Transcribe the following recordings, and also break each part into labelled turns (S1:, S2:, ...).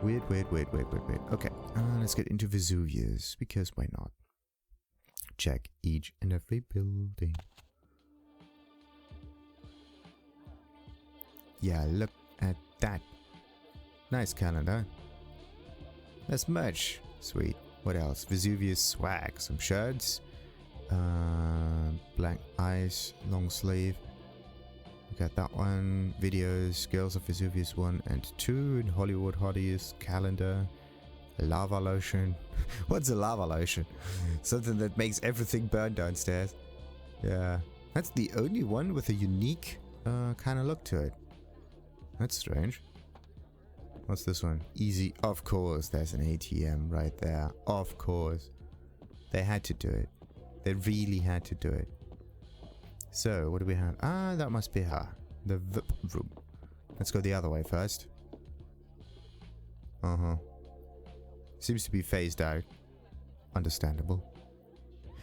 S1: Weird. Okay, let's get into Vesuvius, because why not? Check each and every building. Yeah, look at that. Nice calendar. Let's merch. Sweet. What else? Vesuvius swag. Some shirts. Blank eyes. Long sleeve. We got that one. Videos. Girls of Vesuvius 1 and 2. And Hollywood Hotties. Calendar. Lava lotion. What's a lava lotion? Something that makes everything burn downstairs. Yeah. That's the only one with a unique kind of look to it. That's strange. What's this one? Easy. Of course, there's an ATM right there. Of course. They had to do it. They really had to do it. So, what do we have? Ah, that must be her. The VIP room. Let's go the other way first. Uh-huh. Seems to be phased out. Understandable.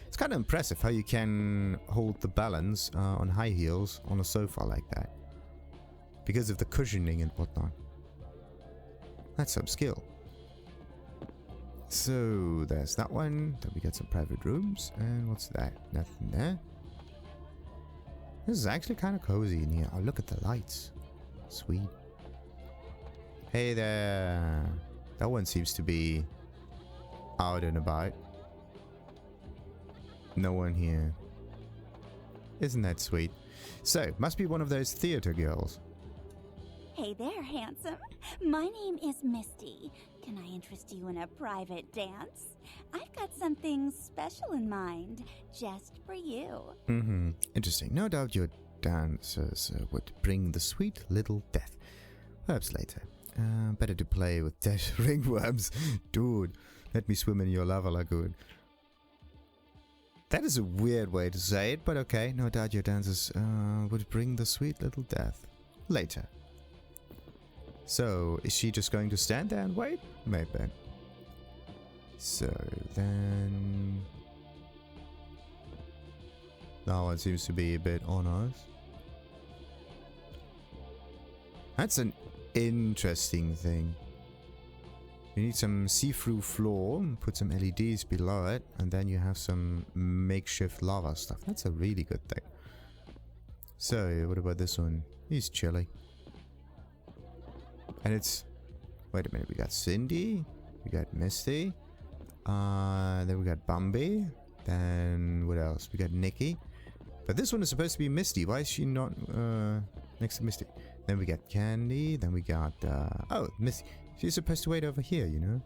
S1: It's kind of impressive how you can hold the balance on high heels on a sofa like that. Because of the cushioning and whatnot. That's some skill. So, there's that one. Then we got some private rooms. And what's that? Nothing there. This is actually kind of cozy in here. Oh, look at the lights. Sweet. Hey there. That one seems to be out and about. No one here. Isn't that sweet? So, must be one of those theater girls.
S2: Hey there, handsome. My name is Misti. Can I interest you in a private dance? I've got something special in mind, just for you.
S1: Mm-hmm. Interesting. No doubt your dancers would bring the sweet little death. Perhaps later. Better to play with dead ringworms. Dude, let me swim in your lava lagoon. That is a weird way to say it, but okay. No doubt your dancers would bring the sweet little death. Later. So, is she just going to stand there and wait? Maybe. So, then... That one seems to be a bit on us. That's an interesting thing. You need some see-through floor, put some LEDs below it, and then you have some makeshift lava stuff. That's a really good thing. So, what about this one? He's chilly. And it's... Wait a minute, we got Cindy, we got Misti, then we got Bambi, then what else? We got Nikki. But this one is supposed to be Misti. Why is she not next to Misti? Then we got Candy, then we got... oh, Misti. She's supposed to wait over here, you know?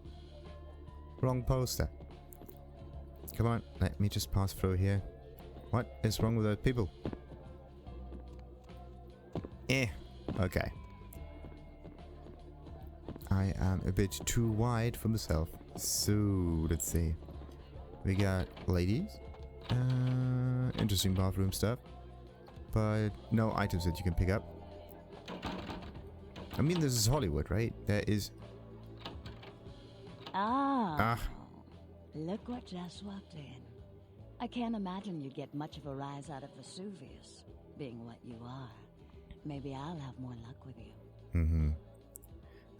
S1: Wrong poster. Come on, let me just pass through here. What is wrong with those people? Okay. I am a bit too wide for myself. So, let's see. We got ladies. Interesting bathroom stuff. But no items that you can pick up. I mean, this is Hollywood, right? There is...
S3: Look what just walked in. I can't imagine you'd get much of a rise out of Vesuvius, being what you are. Maybe I'll have more luck with you.
S1: Mm-hmm.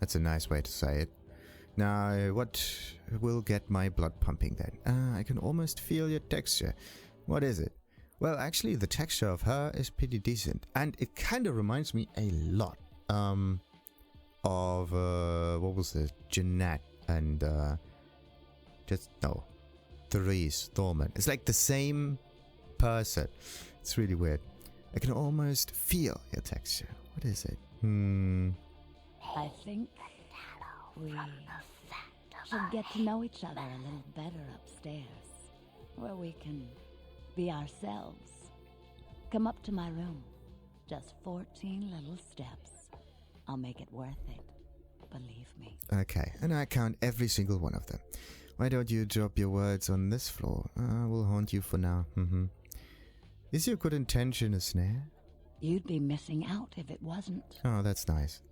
S1: That's a nice way to say it. Now, what will get my blood pumping then? I can almost feel your texture. What is it? Well, actually, the texture of her is pretty decent. And it kind of reminds me a lot of, what was it? Jeanette and, Therese Thorman. It's like the same person. It's really weird. I can almost feel your texture. What is it?
S3: I think we should get to know each other a little better upstairs, where we can be ourselves. Come up to my room. Just 14 little steps. I'll make it worth it. Believe me.
S1: Okay, and I count every single one of them. Why don't you drop your words on this floor? We'll haunt you for now. Is your good intention a snare?
S3: You'd be missing out if it wasn't.
S1: Oh, that's nice.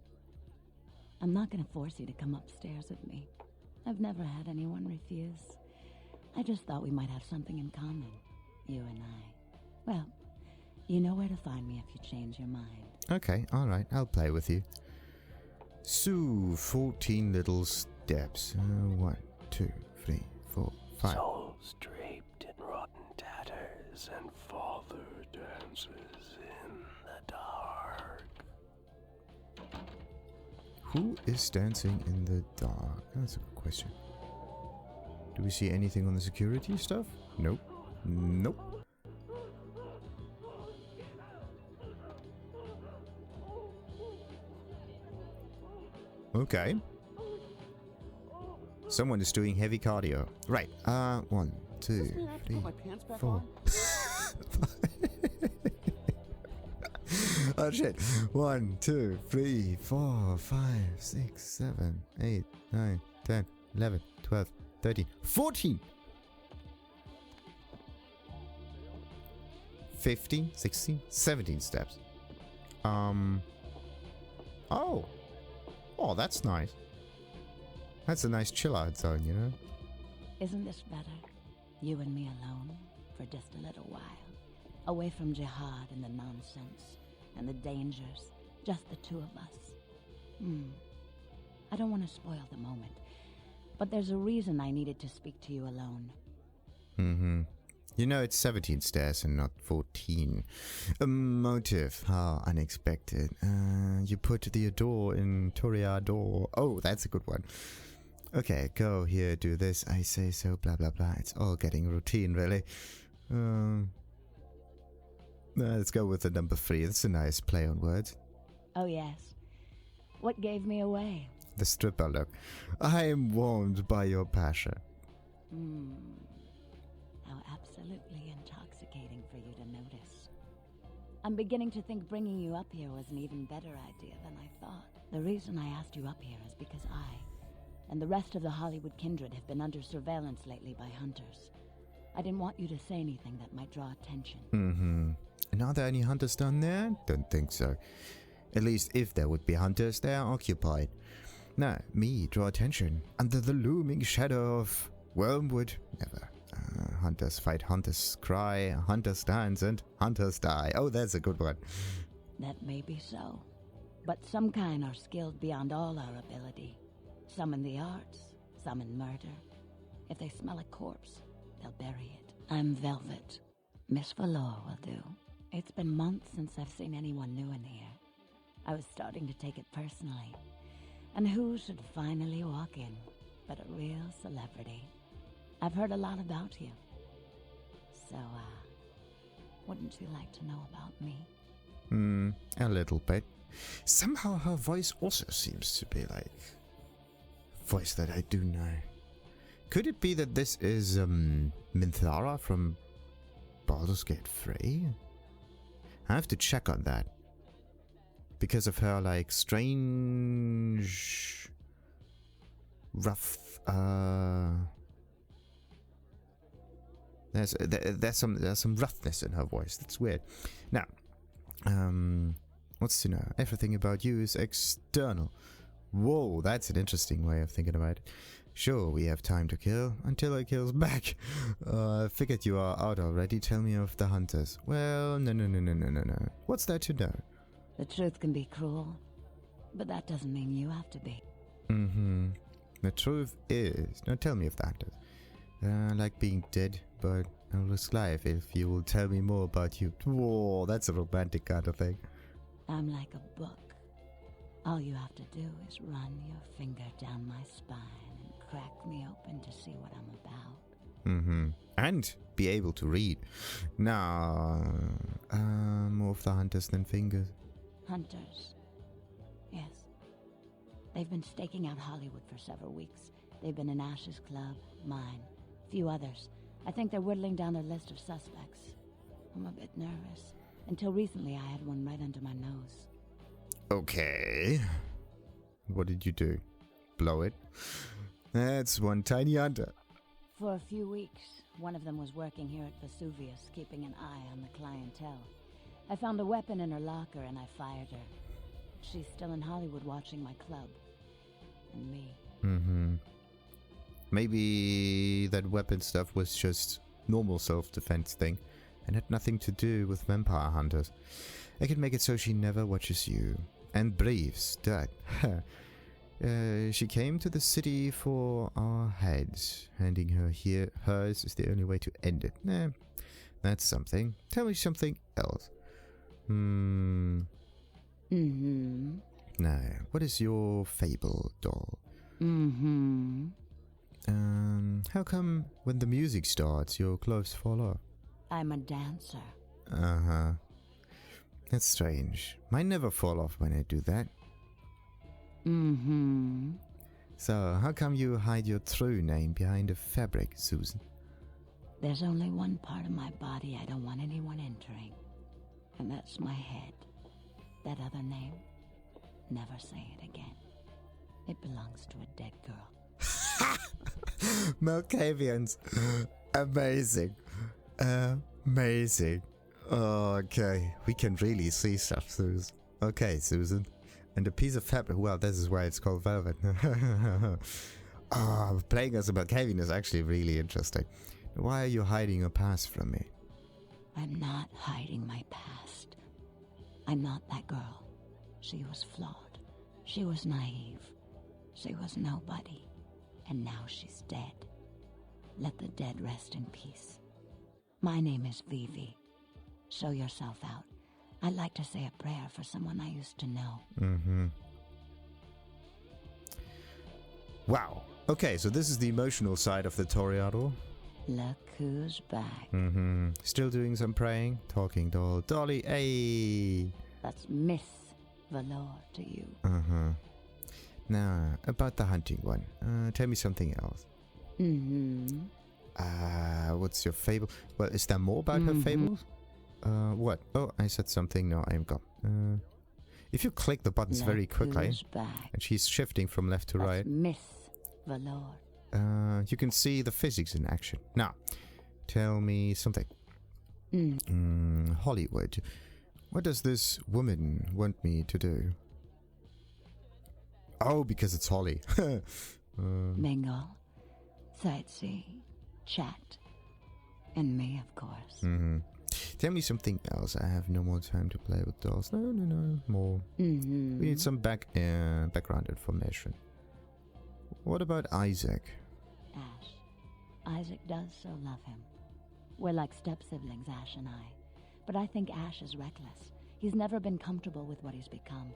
S3: I'm not going to force you to come upstairs with me. I've never had anyone refuse. I just thought we might have something in common, you and I. Well, you know where to find me if you change your mind.
S1: Okay, alright, I'll play with you. So, 14 little steps. 1, 2, 3, 4, 5.
S4: Souls draped in rotten tatters and father dances in the dark.
S1: Who is dancing in the dark? That's a good question. Do we see anything on the security stuff? Nope. Nope. Okay. Someone is doing heavy cardio. Right. 1, 2, 3, 4. Oh shit. 1, 2, 3, 4, 5, 6, 7, 8, 9, 10, 11, 12, 13, 14. 15, 16, 17 steps. Oh. Oh, that's nice. That's a nice chill out zone, you know?
S3: Isn't this better? You and me alone, for just a little while. Away from jihad and the nonsense, and the dangers. Just the two of us. I don't want to spoil the moment, but there's a reason I needed to speak to you alone.
S1: You know, it's 17 stairs and not 14. A motive. How unexpected. You put the door in Toreador. Oh, that's a good one. Okay, go here, do this. I say so, blah, blah, blah. It's all getting routine, really. Let's go with the number 3. That's a nice play on words.
S3: Oh, yes. What gave me away?
S1: The stripper look. I am warmed by your passion.
S3: How absolutely intoxicating for you to notice. I'm beginning to think bringing you up here was an even better idea than I thought. The reason I asked you up here is because I and the rest of the Hollywood kindred have been under surveillance lately by hunters. I didn't want you to say anything that might draw attention.
S1: And are there any hunters down there? Don't think so. At least if there would be hunters, they are occupied. No, me draw attention. Under the looming shadow of Wormwood, never. Hunters fight, hunters cry, hunters dance, and hunters die. Oh, that's a good one.
S3: That may be so. But some kind are skilled beyond all our ability. Some in the arts, some in murder. If they smell a corpse, they'll bury it. I'm Velvet. Miss Valor will do. It's been months since I've seen anyone new in here. I was starting to take it personally. And who should finally walk in but a real celebrity? I've heard a lot about you. So, wouldn't you like to know about me?
S1: A little bit. Somehow her voice also seems to be like voice that I do know. Could it be that this is Minthara from Baldur's Gate 3? I have to check on that. Because of her like strange rough there's some roughness in her voice. That's weird. Now, what's to know? Everything about you is external. Whoa, that's an interesting way of thinking about it. Sure, we have time to kill until I kills back. I figured you are out already. Tell me of the hunters. Well, no. What's there to know?
S3: The truth can be cruel, but that doesn't mean you have to be.
S1: The truth is... Now tell me of the hunters. I like being dead, but I'll risk life if you will tell me more about you. Whoa, that's a romantic kind of thing.
S3: I'm like a book. All you have to do is run your finger down my spine and crack me open to see what I'm about.
S1: And be able to read. Now, more of the hunters than fingers.
S3: Hunters. Yes. They've been staking out Hollywood for several weeks. They've been in Ash's club, mine, a few others. I think they're whittling down their list of suspects. I'm a bit nervous. Until recently, I had one right under my nose.
S1: Okay. What did you do? Blow it? That's one tiny hunter.
S3: For a few weeks, one of them was working here at Vesuvius, keeping an eye on the clientele. I found a weapon in her locker and I fired her. She's still in Hollywood watching my club. And me.
S1: Maybe that weapon stuff was just normal self-defense thing and had nothing to do with vampire hunters. I could make it so she never watches you. And breathes. That. She came to the city for our heads. Handing her here hers is the only way to end it. Nah, that's something. Tell me something else. No. What is your fable, doll? How come when the music starts, your clothes fall off?
S3: I'm a dancer.
S1: Uh-huh. That's strange. Mine never fall off when I do that. So, how come you hide your true name behind a fabric, Susan?
S3: There's only one part of my body I don't want anyone entering. And that's my head. That other name, never say it again. It belongs to a dead girl.
S1: Malkavians. Amazing. Amazing. Oh, okay. We can really see stuff, Susan. Okay, Susan. And a piece of fabric. Well, this is why it's called velvet. Playing as a Malkavian is actually really interesting. Why are you hiding your past from me?
S3: I'm not hiding my past. I'm not that girl. She was flawed. She was naive. She was nobody. And now she's dead. Let the dead rest in peace. My name is Vivi. Show yourself out. I'd like to say a prayer for someone I used to know.
S1: Wow. Okay, so this is the emotional side of the Toriado.
S3: Look who's back.
S1: Still doing some praying? Talking doll. Dolly, hey!
S3: That's Miss Valor to you.
S1: Now, about the hunting one. Tell me something else. What's your fable? Well, is there more about her fables? What? Oh, I said something. No, I am gone. If you click the buttons very quickly, and she's shifting from left to right,
S3: Miss Valor.
S1: You can see the physics in action. Now, tell me something. Hollywood. What does this woman want me to do? Oh, because it's Holly.
S3: Mingle, sightsee, chat, and me, of course.
S1: Tell me something else. I have no more time to play with dolls. No, more. We need some background information. What about Isaac?
S3: Ash. Isaac does so love him. We're like step-siblings, Ash and I. But I think Ash is reckless. He's never been comfortable with what he's become.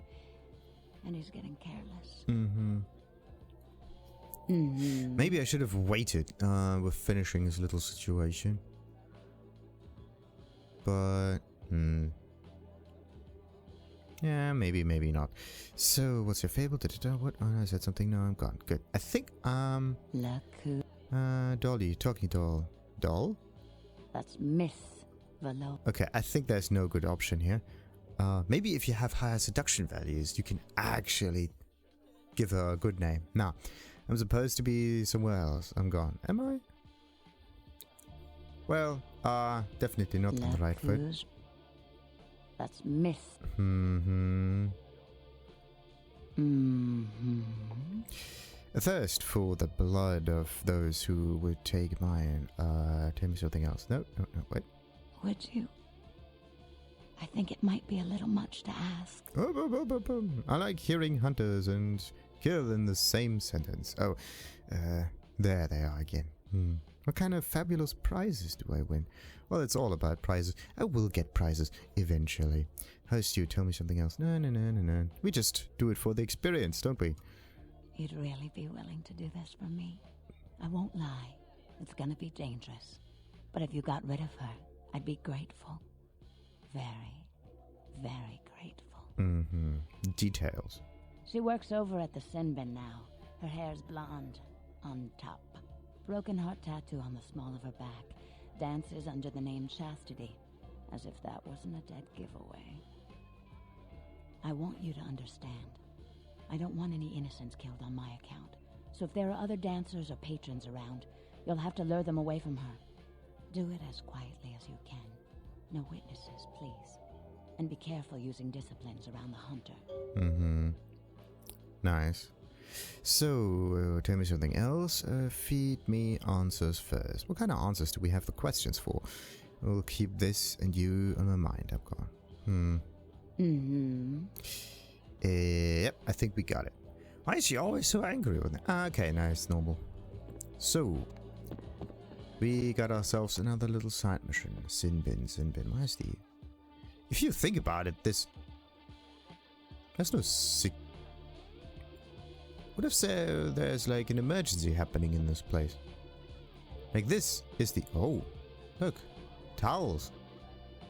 S3: And he's getting careless.
S1: Maybe I should have waited with finishing his little situation. But, yeah, maybe not. So, what's your fable? What? Oh, I said something. No, I'm gone. Good. I think,
S3: Look who...
S1: Dolly, talking doll. Doll?
S3: That's Miss Valor.
S1: Okay, I think there's no good option here. Maybe if you have higher seduction values, you can actually give her a good name. Now, I'm supposed to be somewhere else. I'm gone. Am I? Well, definitely not on the right foot.
S3: That's Miss.
S1: A thirst for the blood of those who would take mine. Tell me something else. No, wait.
S3: Would you? I think it might be a little much to ask.
S1: I like hearing hunters and kill in the same sentence. Oh, there they are again. What kind of fabulous prizes do I win? Well, it's all about prizes. I will get prizes eventually. Host, you tell me something else. No. We just do it for the experience, don't we?
S3: You'd really be willing to do this for me? I won't lie. It's gonna be dangerous. But if you got rid of her, I'd be grateful. Very, very grateful.
S1: Details.
S3: She works over at the sin bin now. Her hair's blonde. On top. Broken heart tattoo on the small of her back. Dances under the name Chastity. As if that wasn't a dead giveaway. I want you to understand. I don't want any innocents killed on my account. So if there are other dancers or patrons around, you'll have to lure them away from her. Do it as quietly as you can. No witnesses, please. And be careful using disciplines around the hunter.
S1: Nice. So, tell me something else. Feed me answers first. What kind of answers do we have the questions for? We'll keep this and you on my mind. I'm gone. Yep, I think we got it. Why is she always so angry with me? Okay, now it's normal. So, we got ourselves another little side mission. Sin bin. Where's the... If you think about it, there's no sick... What if there's like an emergency happening in this place? Like this is the... Oh, look. Towels.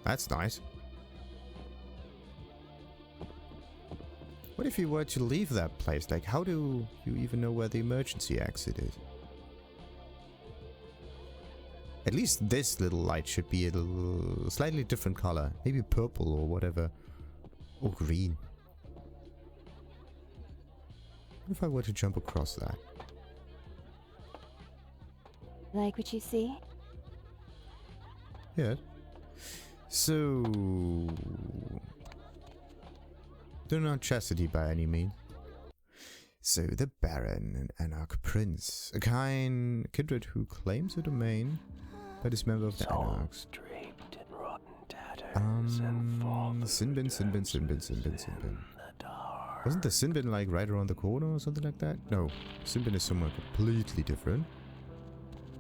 S1: That's nice. What if you were to leave that place? Like, how do you even know where the emergency exit is? At least this little light should be a little slightly different color. Maybe purple or whatever. Or green. What if I were to jump across that?
S5: Like what you see?
S1: Yeah. So... They're not Chastity by any means. So the Baron, an Anarch Prince, a kindred who claims a domain, but is member of the Anarchs.
S4: Draped in rotten tatters and
S1: Sinbin. Wasn't the Sinbin like right around the corner or something like that? No, Sinbin is somewhere completely different.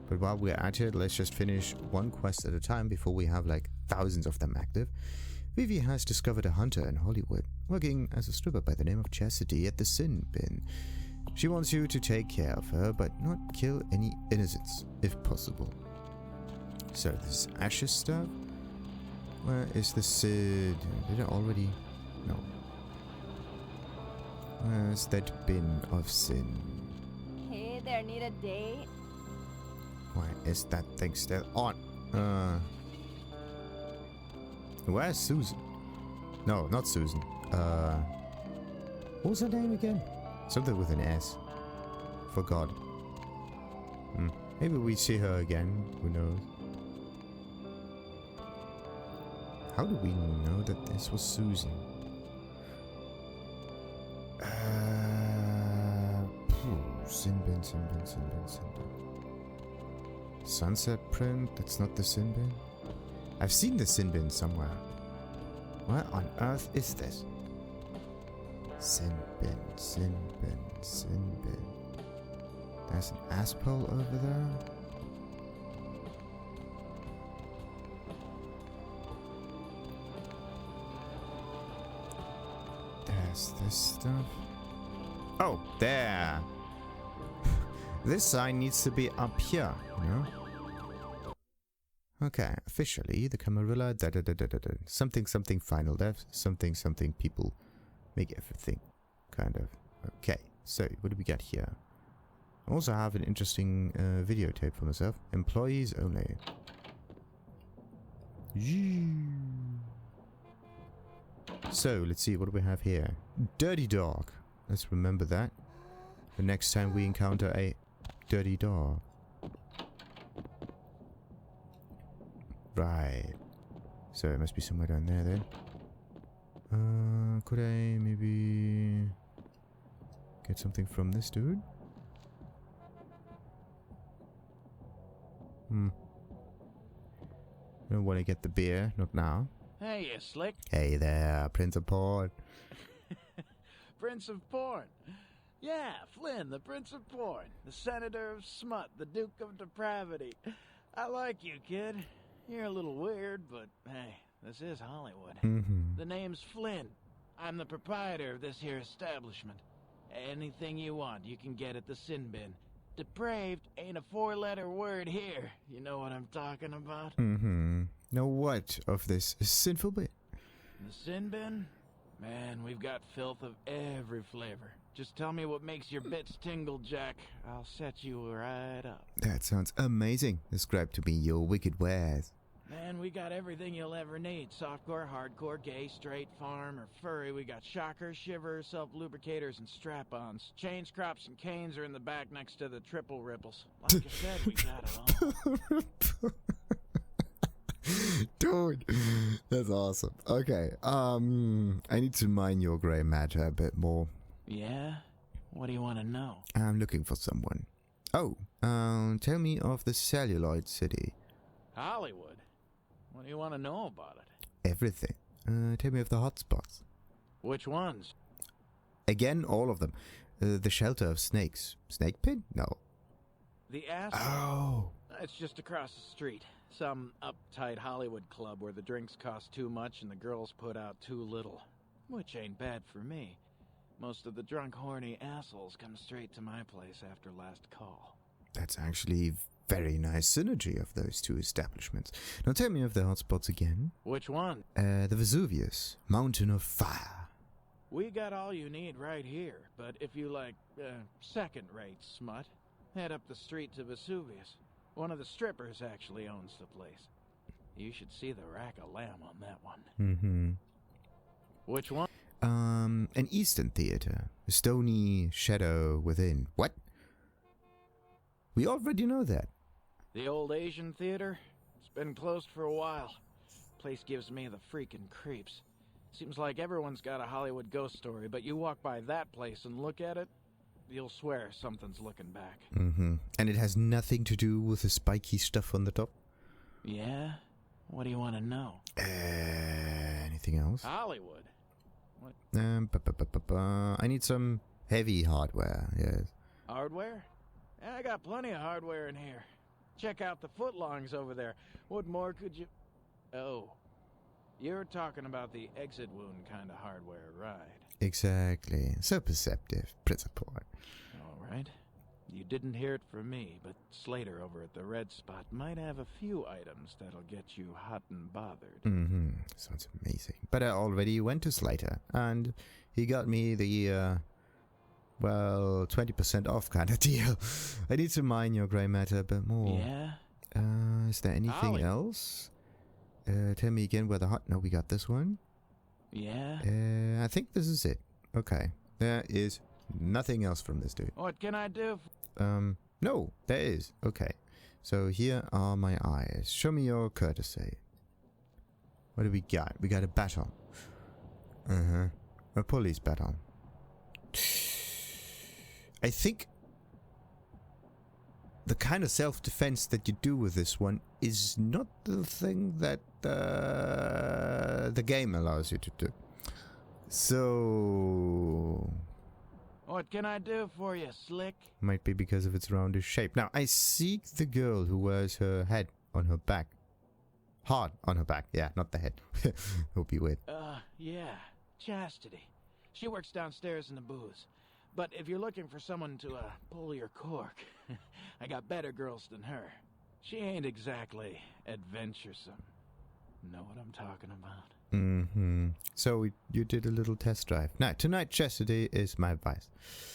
S1: But while we're at it, let's just finish one quest at a time before we have like thousands of them active. Vivi has discovered a hunter in Hollywood, working as a stripper by the name of Chastity at the Sin Bin. She wants you to take care of her, but not kill any innocents, if possible. So, this ashes stuff? Where is the Sid? Did I already? No. Where's that bin of sin?
S5: Hey there, need a date?
S1: Why is that thing still on? Where's Susan? No, not Susan. What was her name again? Something with an S. Forgot. Maybe we see her again. Who knows? How do we know that this was Susan? Sinbin. Sunset print? That's not the Sinbin? I've seen the Sinbin somewhere. Where on earth is this? Sinbin. There's an asshole over there. There's this stuff. Oh, there. This sign needs to be up here, you know? Okay, officially, the Camarilla, something final death, something people make everything, kind of. Okay, so what do we got here? I also have an interesting videotape for myself. Employees only. So, let's see, what do we have here? Dirty dog. Let's remember that. The next time we encounter a dirty dog. Right. So it must be somewhere down there then. Could I maybe get something from this dude? I don't want to get the beer, not now.
S6: Hey, you slick.
S1: Hey there, Prince of Porn.
S6: Prince of Porn. Yeah, Flynn, the Prince of Porn. The Senator of Smut, the Duke of Depravity. I like you, kid. You're a little weird, but hey, this is Hollywood. The name's Flynn. I'm the proprietor of this here establishment. Anything you want, you can get at the Sin Bin. Depraved ain't a four-letter word here. You know what I'm talking about?
S1: Now what of this sinful bit?
S6: The Sin Bin? Man, we've got filth of every flavor. Just tell me what makes your bits tingle, Jack. I'll set you right up.
S1: That sounds amazing. Describe to me your wicked wares.
S6: Man, we got everything you'll ever need. Softcore, hardcore, gay, straight, farm, or furry. We got shockers, shivers, self-lubricators, and strap-ons. Chains, crops, and canes are in the back next to the triple ripples. Like I said, we got it all.
S1: Dude, that's awesome. Okay, I need to mine your grey matter a bit more.
S6: Yeah? What do you want to know?
S1: I'm looking for someone. Oh, tell me of the celluloid city.
S6: Hollywood? What do you want to know about it?
S1: Everything. Tell me of the hotspots.
S6: Which ones?
S1: Again, all of them. The shelter of snakes. Snake pit? No.
S6: The asshole?
S1: Oh.
S6: It's just across the street. Some uptight Hollywood club where the drinks cost too much and the girls put out too little. Which ain't bad for me. Most of the drunk, horny assholes come straight to my place after last call.
S1: That's actually very nice synergy of those two establishments. Now tell me of the hotspots again.
S6: Which one?
S1: The Vesuvius. Mountain of Fire.
S6: We got all you need right here, but if you like, second-rate smut, head up the street to Vesuvius. One of the strippers actually owns the place. You should see the rack of lamb on that one.
S1: Mm-hmm.
S6: Which one?
S1: An Eastern theater. A stony shadow within. What? We already know that.
S6: The old Asian theater? It's been closed for a while. Place gives me the freaking creeps. Seems like everyone's got a Hollywood ghost story, but you walk by that place and look at it, you'll swear something's looking back.
S1: Mm-hmm. And it has nothing to do with the spiky stuff on the top?
S6: Yeah? What do you want to know?
S1: Anything else?
S6: Hollywood? What?
S1: I need some heavy hardware, yes.
S6: Hardware? Yeah, I got plenty of hardware in here. Check out the footlongs over there. What more could you... Oh. You're talking about the exit wound kind of hardware, right?
S1: Exactly. So perceptive, Principal.
S6: All right. You didn't hear it from me, but Slater over at the Red Spot might have a few items that'll get you hot and bothered.
S1: Mm-hmm. Sounds amazing. But I already went to Slater, and he got me the, 20% off kind of deal. I need to mine your grey matter a bit more.
S6: Yeah?
S1: Is there anything else? Tell me again where the hot... No, we got this one.
S6: Yeah?
S1: I think this is it. Okay. There is nothing else from this dude.
S6: What can I do?
S1: No, there is. Okay. So here are my eyes. Show me your courtesy. What do we got? We got a baton. Uh-huh. A police baton. I think the kind of self-defense that you do with this one is not the thing that the game allows you to do. So...
S6: What can I do for you, Slick?
S1: Might be because of its roundish shape. Now, I seek the girl who wears her head on her back. Hard on her back. Yeah, not the head. Hope you weird.
S6: Yeah. Chastity. She works downstairs in the booze. But if you're looking for someone to, pull your cork, I got better girls than her. She ain't exactly adventuresome. Know what I'm talking about?
S1: Mm-hmm. So you did a little test drive. Now, tonight, Chastity is my advice.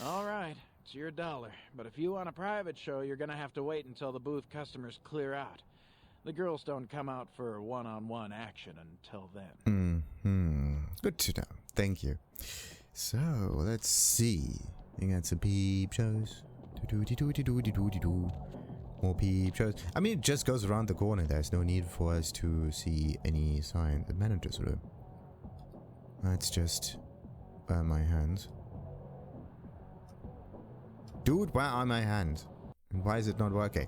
S6: All right. It's your dollar. But if you want a private show, you're gonna have to wait until the booth customers clear out. The girls don't come out for one-on-one action until then.
S1: Mm-hmm. Good to know. Thank you. So, let's see. We got some peep shows. More peep shows. I mean, it just goes around the corner. There's no need for us to see any sign. The manager's room. Let's just burn my hands. Dude, where are my hands? And why is it not working?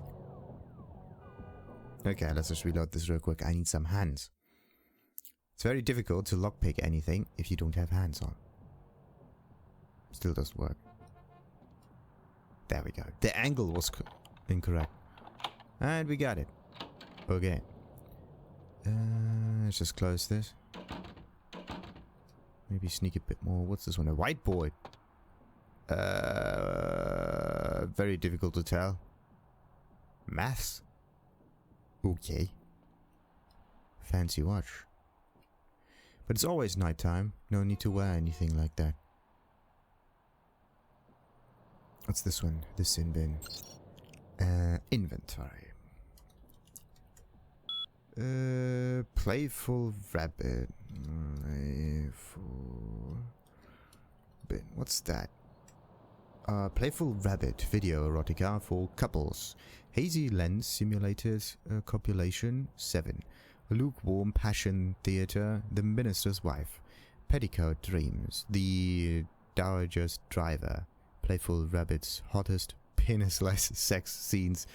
S1: Okay, let's just reload this real quick. I need some hands. It's very difficult to lockpick anything if you don't have hands on. Still doesn't work. There we go. The angle was incorrect. And we got it. Okay. Let's just close this. Maybe sneak a bit more. What's this one? A whiteboard. Very difficult to tell. Maths? Okay. Fancy watch. But it's always nighttime. No need to wear anything like that. What's this one? The sin bin. Inventory. Playful rabbit. Playful bin. What's that? Playful rabbit video erotica for couples. Hazy lens simulated copulation 7. Lukewarm passion theater. The minister's wife. Petticoat dreams. The dowager's driver. Playful rabbit's hottest penisless sex scenes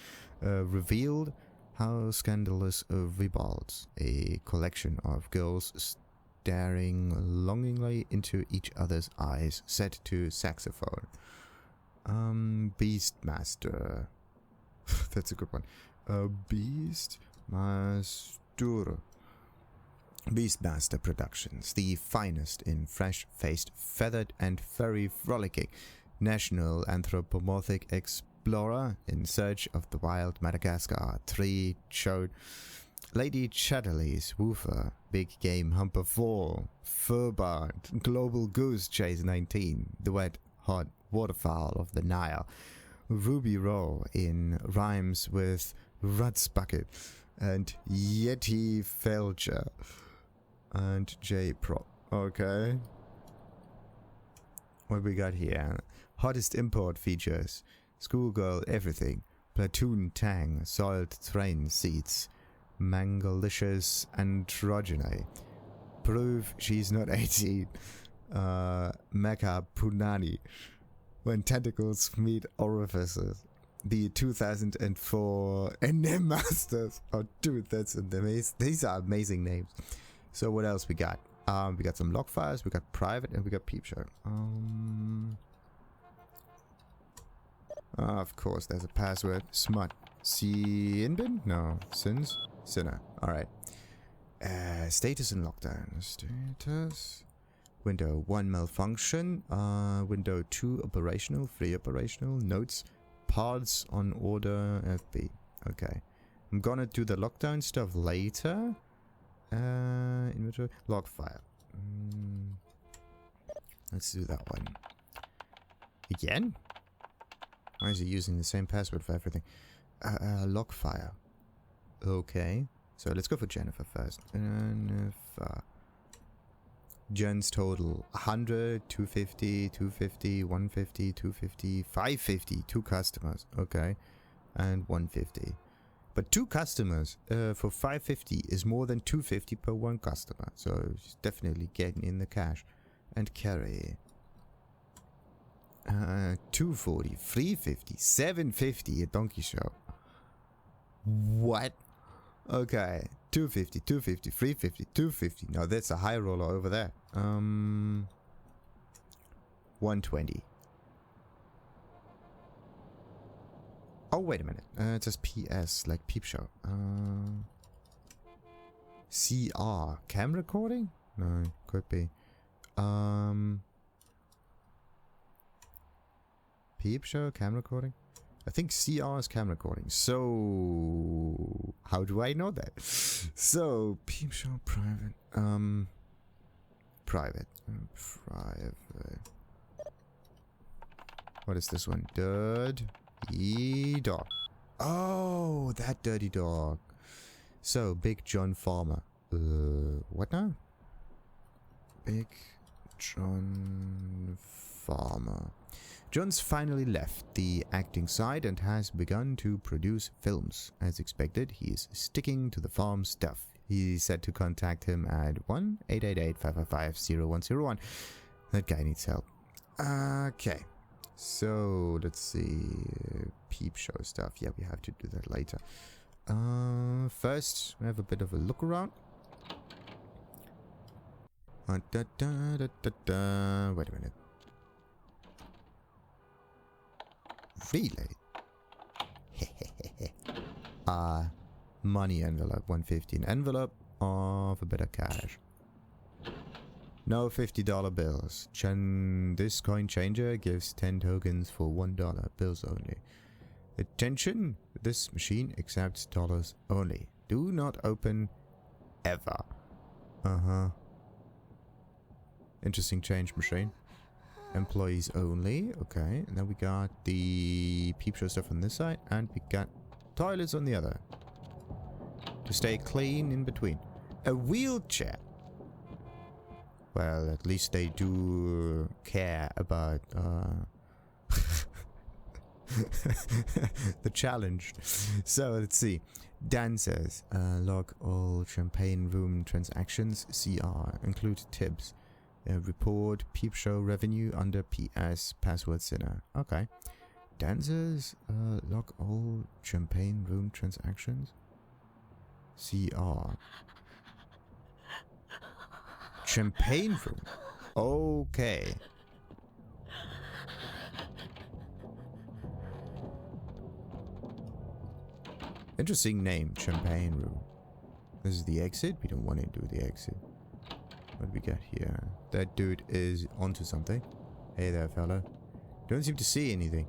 S1: revealed. How scandalous revolts. A collection of girls staring longingly into each other's eyes, set to saxophone. Beastmaster. That's a good one. Beastmaster. Beastmaster Productions, the finest in fresh-faced, feathered and furry frolicking national anthropomorphic explorer in search of the wild Madagascar 3 showed Lady Chatterley's Woofer, Big Game Humper 4, Furbart, Global Goose Chase 19, The Wet Hot Waterfowl of the Nile, Ruby Row in rhymes with Ruts Bucket, and Yeti Felcher, and J Prop. Okay. What we got here? Hottest import features: Schoolgirl Everything, Platoon Tang, Salt Train Seats, Mangalicious Androgyny, Prove She's Not 18, Mecha Punani, When Tentacles Meet Orifices, the 2004 NM Masters. Oh dude, that's amazing. These are amazing names. So what else we got? We got some logfiles, we got private, and we got peepshow. Of course, there's a password. Smut. Sinbin? No. Sins? Sinner. Alright. Status and lockdown. Status. Window 1 malfunction. Window 2 operational. 3 operational. Notes. Pods on order FB. Okay. I'm gonna do the lockdown stuff later. Inventory. Log file. Let's do that one. Again? Why is he using the same password for everything? Log file. Okay. So let's go for Jennifer first. Jennifer. Jen's total 100, 250, 250, 150, 250, 550. 2 customers. Okay. And 150. But 2 customers for 550 is more than 250 per 1 customer. So she's definitely getting in the cash. And carry. 240, 350, 750 a donkey show. What? Okay. 250, 250, 350, 250. Now that's a high roller over there. 120. Oh, wait a minute. It says PS, like peep show. CR. Cam recording? No, could be. Peep show, cam recording? I think CR is cam recording. So, how do I know that? So, peep show, private. Private. Private. What is this one? Dirty dog. Oh, that dirty dog. So, Big John Farmer. What now? Big John Farmer. John's finally left the acting side and has begun to produce films. As expected, he is sticking to the farm stuff. He said to contact him at 1-888-555-0101. That guy needs help. Okay. So, let's see. Peep show stuff. Yeah, we have to do that later. First, we have a bit of a look around. Wait a minute. Really? Money envelope 150. An envelope of a bit of cash. No $50 bills. This coin changer gives 10 tokens for $1. Bills only. Attention! This machine accepts dollars only. Do not open ever. Interesting change machine. Employees only. Okay. And then we got the peep show stuff on this side. And we got toilets on the other. To stay clean in between. A wheelchair. Well, at least they do care about the challenge. So, let's see. Dan says, log all champagne room transactions. CR. Include tips. Report peep show revenue under PS password sinner. Okay. Dan says, log all champagne room transactions. CR. Champagne room. Okay. Interesting name, Champagne Room. This is the exit. We don't want to do the exit. What do we got here? That dude is onto something. Hey there, fella. Don't seem to see anything.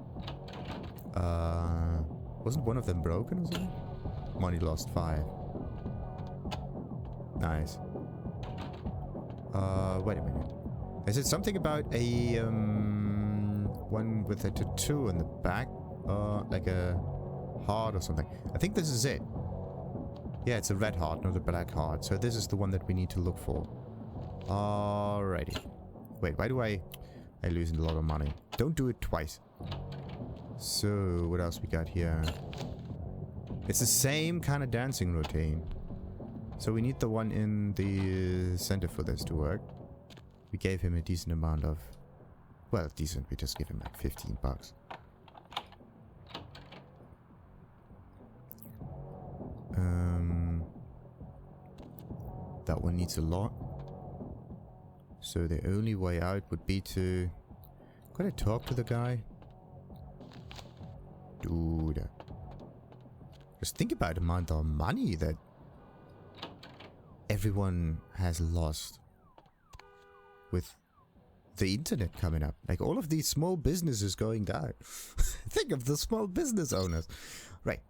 S1: Wasn't one of them broken or something? Money lost 5. Nice. Wait a minute. Is it something about a, one with a tattoo on the back? Like a heart or something. I think this is it. Yeah, it's a red heart, not a black heart. So this is the one that we need to look for. Alrighty. Wait, why do I lose a lot of money? Don't do it twice. So, what else we got here? It's the same kind of dancing routine. So we need the one in the center for this to work. We gave him a decent amount of... Well, decent. We just gave him like 15 bucks. That one needs a lot. So the only way out would be to... Could I talk to the guy? Dude. Just think about the amount of money that everyone has lost with the internet coming up. Like all of these small businesses going down. Think of the small business owners. Right.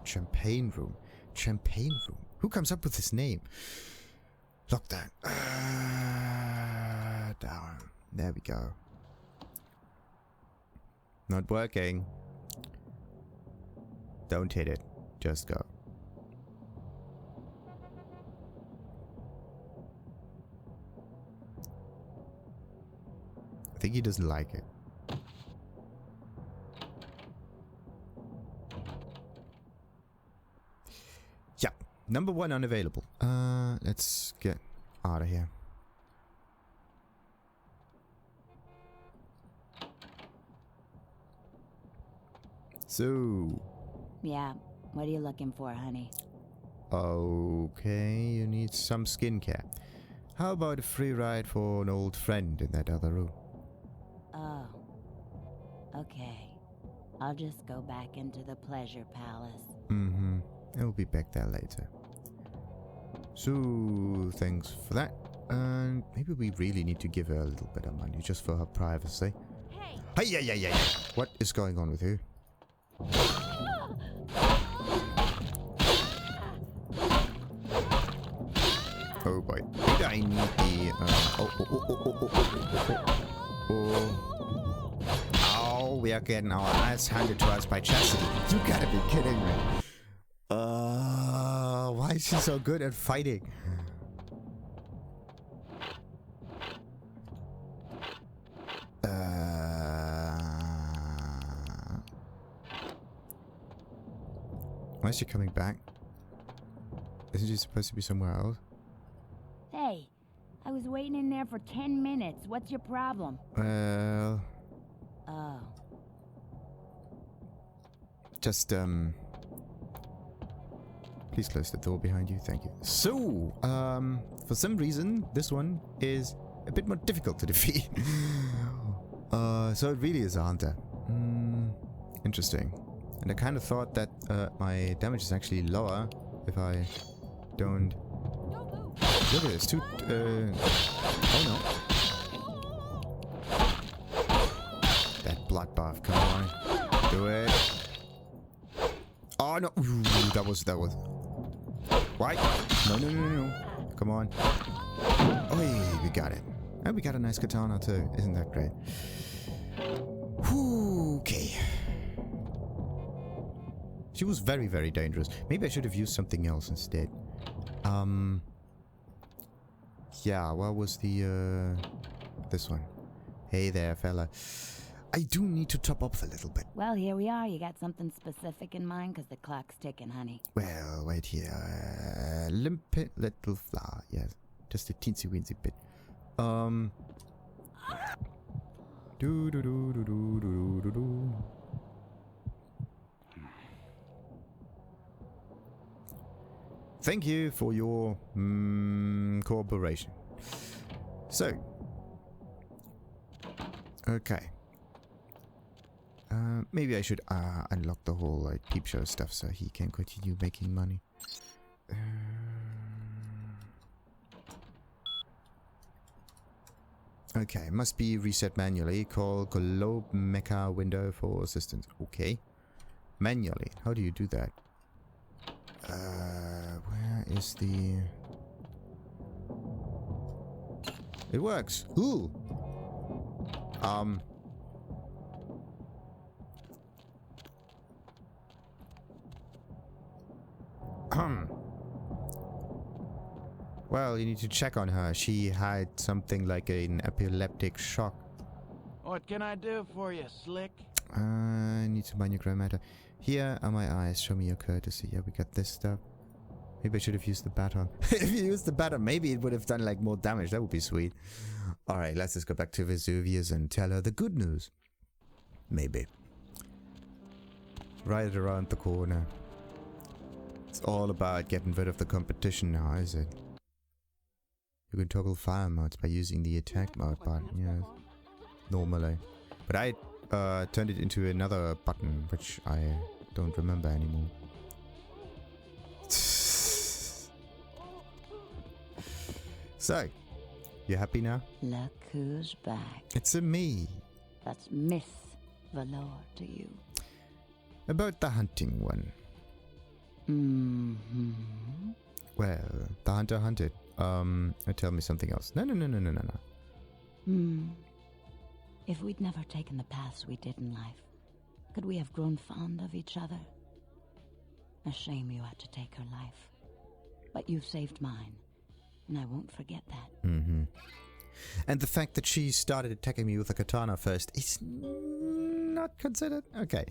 S1: Champagne Room. Champagne Room. Who comes up with this name? Lockdown. Down. There we go. Not working. Don't hit it. Just go. I think he doesn't like it. Yeah. Number 1 unavailable. Let's get out of here. So...
S3: Yeah, what are you looking for, honey?
S1: Okay, you need some skincare. How about a free ride for an old friend in that other room?
S3: Oh. Okay. I'll just go back into the pleasure palace.
S1: Mm-hmm. I'll be back there later. So, thanks for that. And maybe we really need to give her a little bit of money just for her privacy. Hey! Yeah. What is going on with you? Oh boy. Maybe I need the... Oh, we are getting our ass handed to us by Chastity. You gotta be kidding me. Why is she so good at fighting? Why is she coming back? Isn't she supposed to be somewhere else?
S3: Hey, I was waiting in there for 10 minutes. What's your problem?
S1: Well...
S3: Oh.
S1: Just, please close the door behind you. Thank you. So, for some reason, this one is a bit more difficult to defeat. So it really is a hunter. Interesting. And I kind of thought that my damage is actually lower if I don't... Look at this, oh no. That bloodbath, come on. Do it. Oh no, ooh, that was... Why? No. Come on. Oh, we got it. And we got a nice katana too. Isn't that great? Whew, okay. She was very, very dangerous. Maybe I should have used something else instead. Yeah, what was the, this one? Hey there, fella. I do need to top up a little bit.
S3: Well, here we are. You got something specific in mind? Because the clock's ticking, honey.
S1: Well, wait here. Limpet little flower. Yes. Just a teensy-weensy bit. Do. Thank you for your cooperation. So, okay. Maybe I should unlock the whole like peepshow stuff so he can continue making money. Okay, must be reset manually. Call globe mecha window for assistance. Okay. Manually. How do you do that? Where is the... It works. Ooh. Well, you need to check on her. She had something like an epileptic shock.
S6: What can I do for you, Slick?
S1: I need to mind your grammar. Here are my eyes. Show me your courtesy. Yeah, we got this stuff. Maybe I should have used the baton. If you used the baton, maybe it would have done like more damage. That would be sweet. Alright, let's just go back to Vesuvius and tell her the good news. Maybe. Right around the corner. It's all about getting rid of the competition now, is it? You can toggle fire modes by using the attack mode button, yes. Normally. But I turned it into another button, which I don't remember anymore. So, you happy now?
S3: Look who's back.
S1: It's a me.
S3: That's Miss Valor to you.
S1: About the hunting one.
S3: Mm-hmm.
S1: Well, the hunter hunted. Tell me something else. No.
S3: If we'd never taken the paths we did in life, could we have grown fond of each other? A shame you had to take her life. But you've saved mine, and I won't forget that.
S1: Mm-hmm. And the fact that she started attacking me with a katana first is not considered? Okay.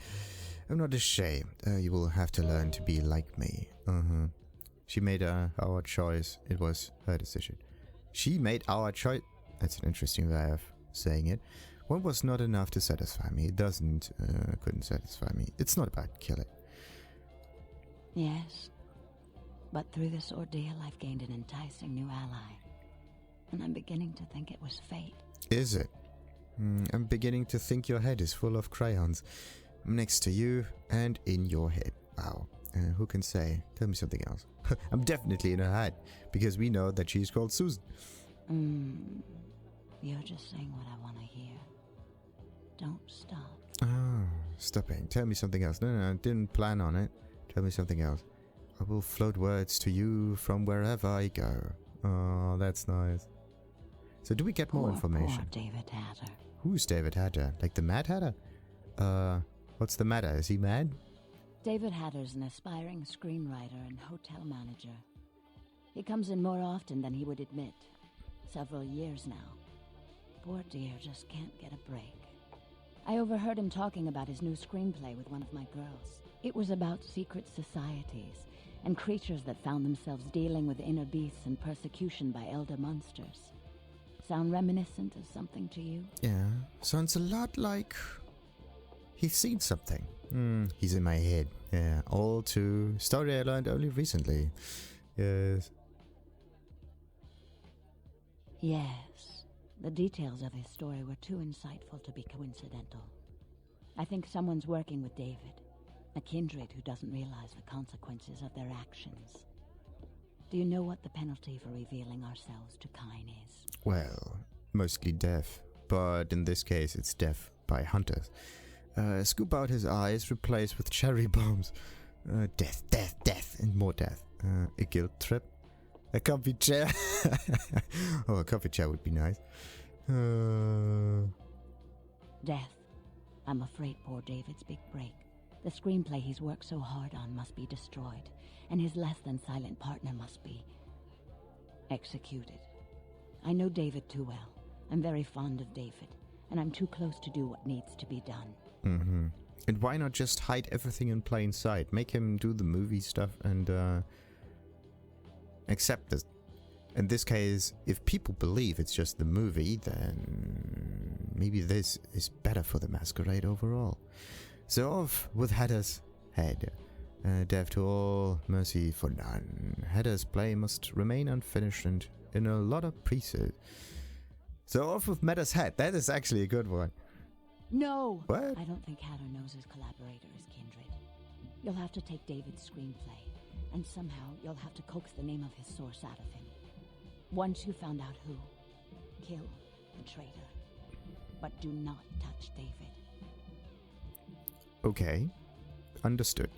S1: I'm not ashamed. You will have to learn to be like me. She made our choice. It was her decision. She made our choice. That's an interesting way of saying it. One was not enough to satisfy me. It couldn't satisfy me. It's not about killing.
S3: Yes. But through this ordeal, I've gained an enticing new ally. And I'm beginning to think it was fate.
S1: Is it? I'm beginning to think your head is full of crayons. I'm next to you and in your head. Wow. Who can say? Tell me something else. I'm definitely in her head, because we know that she's called Susan.
S3: You're just saying what I want to hear. Don't stop.
S1: Stopping. Tell me something else. No, I didn't plan on it. Tell me something else. I will float words to you from wherever I go. Oh, that's nice. So do we get more information?
S3: Poor David Hatter.
S1: Who's David Hatter? Like the Mad Hatter? What's the matter? Is he mad?
S3: David Hatter's an aspiring screenwriter and hotel manager. He comes in more often than he would admit. Several years now. Poor dear just can't get a break. I overheard him talking about his new screenplay with one of my girls. It was about secret societies and creatures that found themselves dealing with inner beasts and persecution by elder monsters. Sound reminiscent of something to you?
S1: Yeah, sounds a lot like... He's seen something. He's in my head. Yeah, all too... Story I learned only recently. Yes.
S3: Yes. The details of his story were too insightful to be coincidental. I think someone's working with David. A kindred who doesn't realize the consequences of their actions. Do you know what the penalty for revealing ourselves to Kine is?
S1: Well, mostly death. But in this case, it's death by hunters. Scoop out his eyes, replace with cherry bombs. Death, and more death. A guilt trip. A comfy chair. Oh, a comfy chair would be nice.
S3: Death. I'm afraid poor David's big break. The screenplay he's worked so hard on must be destroyed, and his less-than-silent partner must be executed. I know David too well. I'm very fond of David, and I'm too close to do what needs to be done.
S1: And why not just hide everything in plain sight? Make him do the movie stuff and accept this. In this case, if people believe it's just the movie, then maybe this is better for the Masquerade overall. So off with Hatter's head. Death to all, mercy for none. Hatter's play must remain unfinished and in a lot of pieces. So off with Meta's head. That is actually a good one.
S3: No!
S1: What?
S3: I don't think Hatter knows his collaborator is Kindred. You'll have to take David's screenplay, and somehow you'll have to coax the name of his source out of him. Once you found out who, kill the traitor. But do not touch David.
S1: Okay. Understood.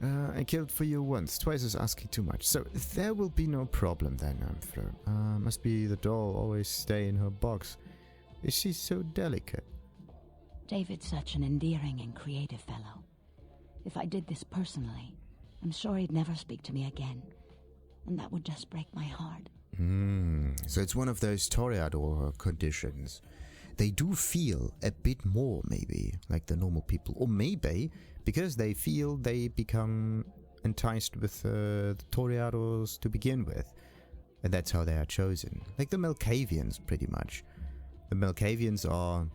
S1: I killed for you once. Twice is asking too much. So there will be no problem then, Fleur. Must be the doll always stay in her box. Is she so delicate?
S3: David's such an endearing and creative fellow. If I did this personally, I'm sure he'd never speak to me again. And that would just break my heart.
S1: So it's one of those toreador conditions. They do feel a bit more, maybe, like the normal people. Or maybe, because they feel they become enticed with the toreadors to begin with. And that's how they are chosen. Like the Malkavians, pretty much. The Malkavians are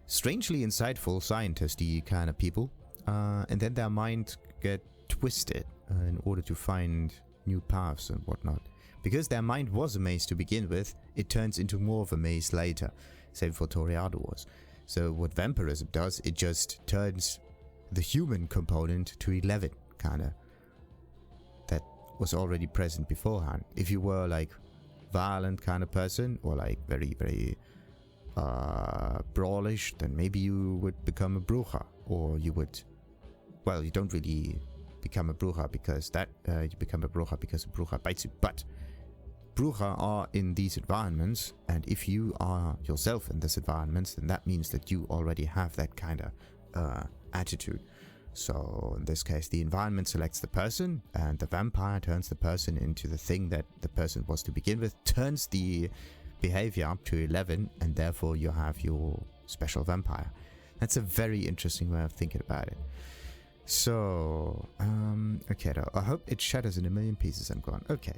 S1: strangely insightful, scientist-y kind of people. And then their mind get twisted in order to find new paths and whatnot. Because their mind was a maze to begin with, it turns into more of a maze later. Same for toreadors. So what vampirism does, it just turns the human component to 11, kinda. That was already present beforehand. If you were like violent kind of person, or like very, very brawlish, then maybe you would become a bruja. Or you would, well, you don't really become a bruja because that, you become a bruja because a bruja bites you. But bruja are in these environments, and if you are yourself in this environment, then that means that you already have that kind of attitude. So in this case, the environment selects the person, and the vampire turns the person into the thing that the person was to begin with, turns the behavior up to 11, and therefore you have your special vampire. That's a very interesting way of thinking about it. So, okay, though. I hope it shatters in a million pieces. I'm gone. Okay.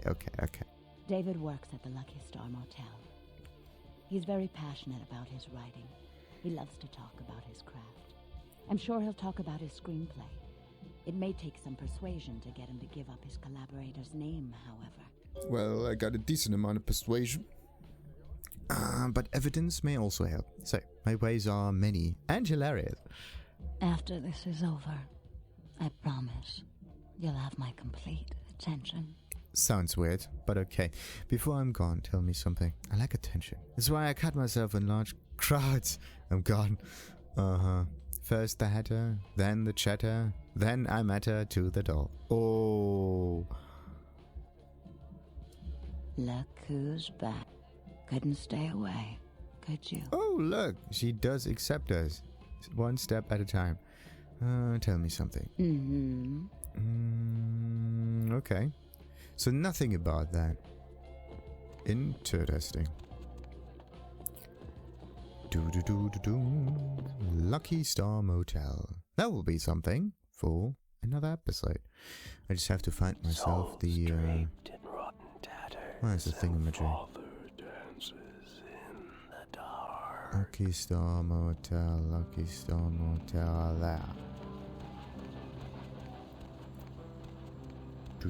S3: David works at the Lucky Star Motel. He's very passionate about his writing. He loves to talk about his craft. I'm sure he'll talk about his screenplay. It may take some persuasion to get him to give up his collaborator's name, however.
S1: Well, I got a decent amount of persuasion. But evidence may also help. So, my ways are many and hilarious.
S3: After this is over, I promise you'll have my complete attention.
S1: Sounds weird, but okay. Before I'm gone, tell me something. I like attention. That's why I cut myself in large crowds. I'm gone. First the hatter, then the chatter, then I matter to the doll. Oh.
S3: Look who's back. Couldn't stay away, could you?
S1: Oh, look. She does accept us. One step at a time. Tell me something. Okay. So nothing about that. Interesting. Lucky Star Motel. That will be something for another episode. I just have to find myself the where's the thingamajig? Lucky Star Motel, there. The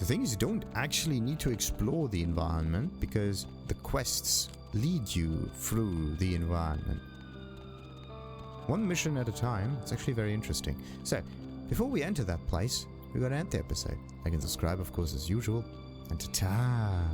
S1: thing is, you don't actually need to explore the environment because the quests lead you through the environment. One mission at a time. It's actually very interesting. So, before we enter that place, we gotta end the episode. Like and subscribe, of course, as usual. And ta-ta!